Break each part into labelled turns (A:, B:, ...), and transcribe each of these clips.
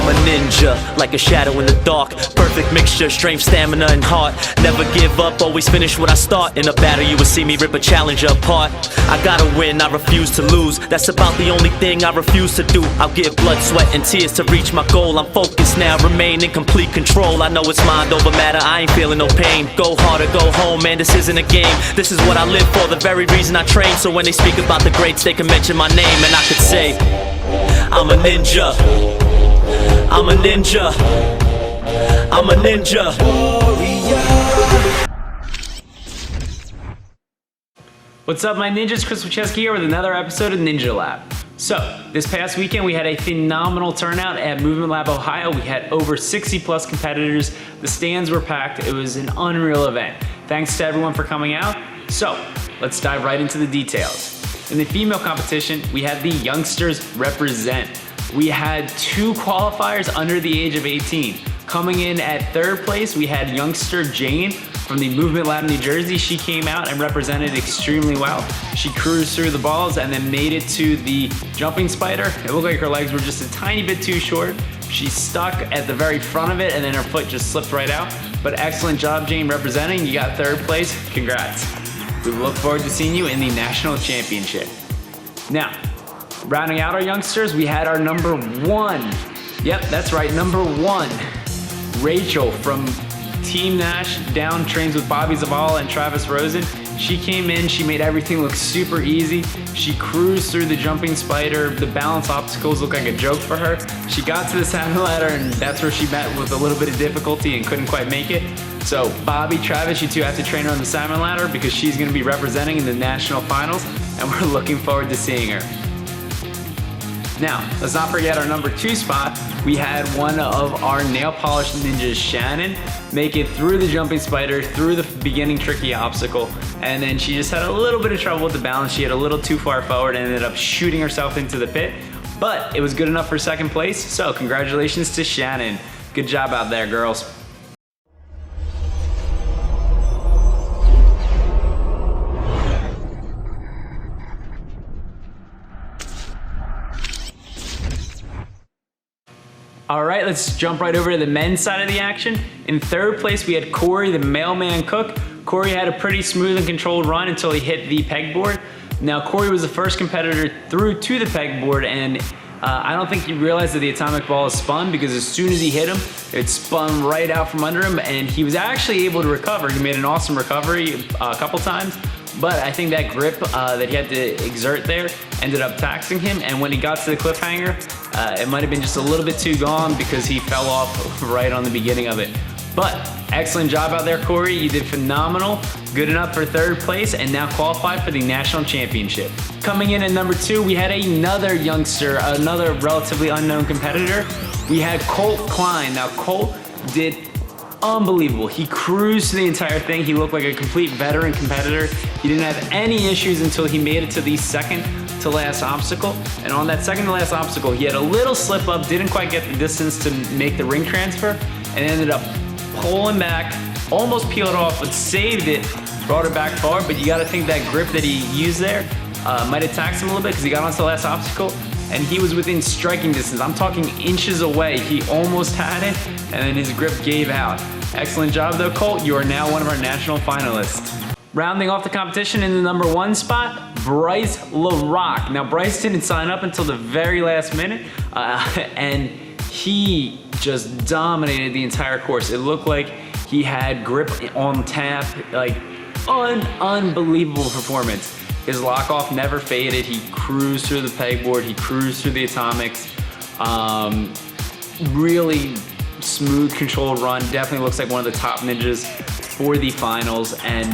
A: I'm a ninja, like a shadow in the dark. Perfect mixture, strength, stamina, and heart. Never give up, always finish what I start. In a battle you will see me rip a challenger apart. I gotta win, I refuse to lose. That's about the only thing I refuse to do. I'll give blood, sweat, and tears to reach my goal. I'm focused now, remain in complete control. I know it's mind over matter, I ain't feeling no pain. Go hard or go home, man, this isn't a game. This is what I live for, the very reason I train. So when they speak about the greats, they can mention my name, and I could say I'm a ninja, I'm a ninja, I'm a ninja.
B: What's up, my ninjas? Chris Wachowski here with another episode of Ninja Lab. So, this past weekend we had a phenomenal turnout at Movement Lab Ohio. We had over 60 plus competitors. The stands were packed. It was an unreal event. Thanks to everyone for coming out. So, let's dive right into the details. In the female competition, we had the youngsters represent. We had 2 qualifiers under the age of 18. Coming in at 3rd place, we had youngster Jane from the Movement Lab New Jersey. She came out and represented extremely well. She cruised through the balls and then made it to the jumping spider. It looked like her legs were just a tiny bit too short. She stuck at the very front of it and then her foot just slipped right out. But excellent job, Jane, representing. You got 3rd place. Congrats. We look forward to seeing you in the national championship. Now, rounding out our youngsters, we had our number 1. Yep, that's right, number 1. Rachel from Team Nash Down trains with Bobby Zavala and Travis Rosen. She came in, she made everything look super easy. She cruised through the jumping spider. The balance obstacles looked like a joke for her. She got to the salmon ladder and that's where she met with a little bit of difficulty and couldn't quite make it. So Bobby, Travis, you two have to train her on the salmon ladder because she's gonna be representing in the national finals and we're looking forward to seeing her. Now, let's not forget our number 2 spot. We had one of our nail polish ninjas, Shannon, make it through the jumping spider, through the beginning tricky obstacle, and then she just had a little bit of trouble with the balance. She had a little too far forward and ended up shooting herself into the pit, but it was good enough for 2nd place, so congratulations to Shannon. Good job out there, girls. All right, let's jump right over to the men's side of the action. In 3rd place, we had Corey, the mailman cook. Corey had a pretty smooth and controlled run until he hit the pegboard. Now, Corey was the first competitor through to the pegboard, and I don't think he realized that the atomic ball is spun because as soon as he hit him, it spun right out from under him, and he was actually able to recover. He made an awesome recovery a couple times, but I think that grip that he had to exert there ended up taxing him, and when he got to the cliffhanger, it might have been just a little bit too gone because he fell off right on the beginning of it. But excellent job out there, Corey. You did phenomenal. Good enough for 3rd place and now qualified for the national championship. Coming in at number 2, we had another youngster, another relatively unknown competitor. We had Colt Klein. Now, Colt did unbelievable. He cruised the entire thing. He looked like a complete veteran competitor. He didn't have any issues until he made it to the 2nd to last obstacle. And on that 2nd to last obstacle, he had a little slip up, didn't quite get the distance to make the ring transfer, and ended up pulling back, almost peeled off, but saved it, brought it back forward. But you gotta think that grip that he used there might have taxed him a little bit because he got onto the last obstacle and he was within striking distance. I'm talking inches away. He almost had it and then his grip gave out. Excellent job though, Colt. You are now one of our national finalists. Rounding off the competition in the number 1 spot, Bryce LaRock. Now Bryce didn't sign up until the very last minute and he just dominated the entire course. It looked like he had grip on tap, like unbelievable performance. His lock off never faded. He cruised through the pegboard. He cruised through the atomics. Really smooth, controlled run. Definitely looks like one of the top ninjas for the finals. And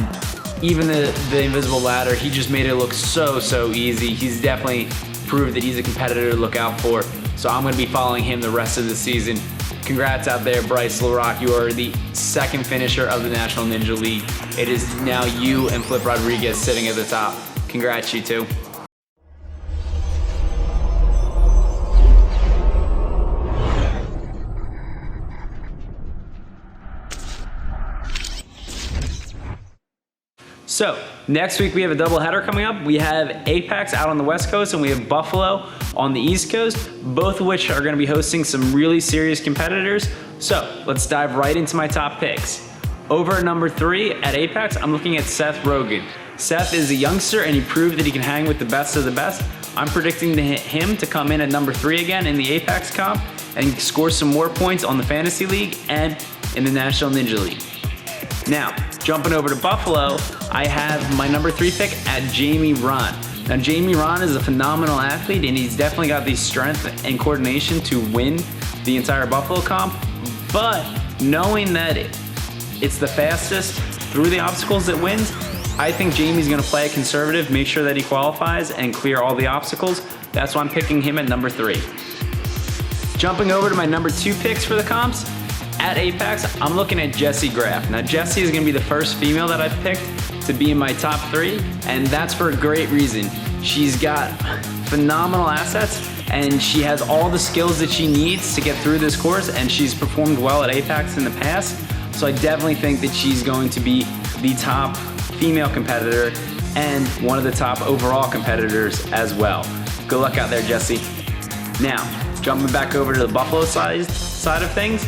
B: even the invisible ladder, he just made it look so easy. He's definitely proved that he's a competitor to look out for. So I'm gonna be following him the rest of the season. Congrats out there, Bryce LaRock. You are the 2nd finisher of the National Ninja League. It is now you and Flip Rodriguez sitting at the top. Congrats, you two. So next week we have a doubleheader coming up. We have Apex out on the West Coast and we have Buffalo on the East Coast, both of which are gonna be hosting some really serious competitors. So let's dive right into my top picks. Over at number 3 at Apex, I'm looking at Seth Rogen. Seth is a youngster and he proved that he can hang with the best of the best. I'm predicting him to come in at number 3 again in the Apex comp and score some more points on the Fantasy League and in the National Ninja League. Now, jumping over to Buffalo, I have my number 3 pick at Jamie Rahn. Now, Jamie Rahn is a phenomenal athlete and he's definitely got the strength and coordination to win the entire Buffalo comp, but knowing that it's the fastest through the obstacles that wins, I think Jamie's gonna play it conservative, make sure that he qualifies and clear all the obstacles. That's why I'm picking him at number 3. Jumping over to my number 2 picks for the comps, at Apex, I'm looking at Jessie Graff. Now, Jessie is gonna be the first female that I've picked to be in my top 3, and that's for a great reason. She's got phenomenal assets, and she has all the skills that she needs to get through this course, and she's performed well at Apex in the past. So I definitely think that she's going to be the top female competitor and one of the top overall competitors as well. Good luck out there, Jessie. Now, jumping back over to the Buffalo side of things,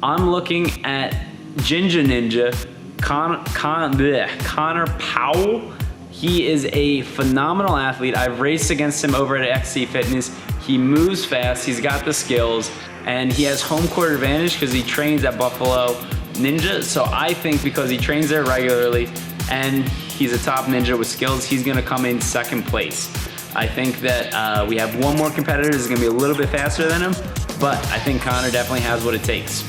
B: I'm looking at Ginger Ninja, Connor Powell. He is a phenomenal athlete. I've raced against him over at XC Fitness. He moves fast, he's got the skills, and he has home court advantage because he trains at Buffalo Ninja. So I think because he trains there regularly and he's a top ninja with skills, he's gonna come in second place. I think that we have one more competitor that's gonna be a little bit faster than him, but I think Connor definitely has what it takes.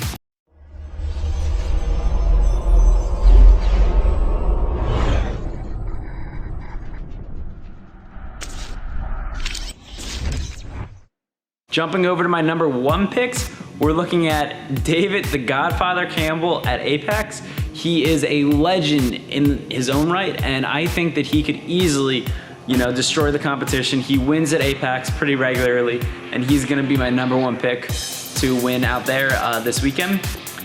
B: Jumping over to my number 1 picks, we're looking at David the Godfather Campbell at Apex. He is a legend in his own right, and I think that he could easily, destroy the competition. He wins at Apex pretty regularly, and he's gonna be my number 1 pick to win out there this weekend.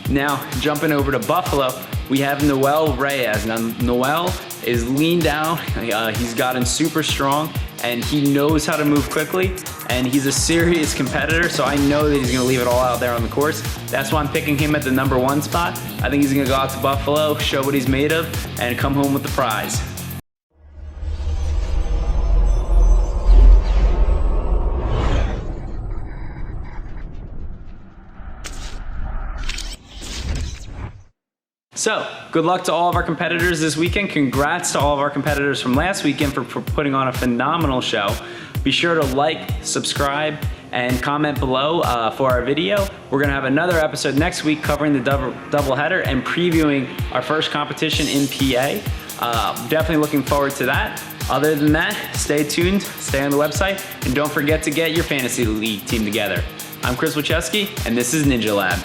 B: Now, jumping over to Buffalo, we have Noel Reyes. Now, Noel is leaned out, he's gotten super strong, and he knows how to move quickly, and he's a serious competitor, so I know that he's gonna leave it all out there on the course. That's why I'm picking him at the number 1 spot. I think he's gonna go out to Buffalo, show what he's made of, and come home with the prize. So, good luck to all of our competitors this weekend. Congrats to all of our competitors from last weekend for putting on a phenomenal show. Be sure to like, subscribe, and comment below for our video. We're gonna have another episode next week covering the double header and previewing our first competition in PA. Definitely looking forward to that. Other than that, stay tuned, stay on the website, and don't forget to get your Fantasy League team together. I'm Chris Wachowski, and this is Ninja Lab.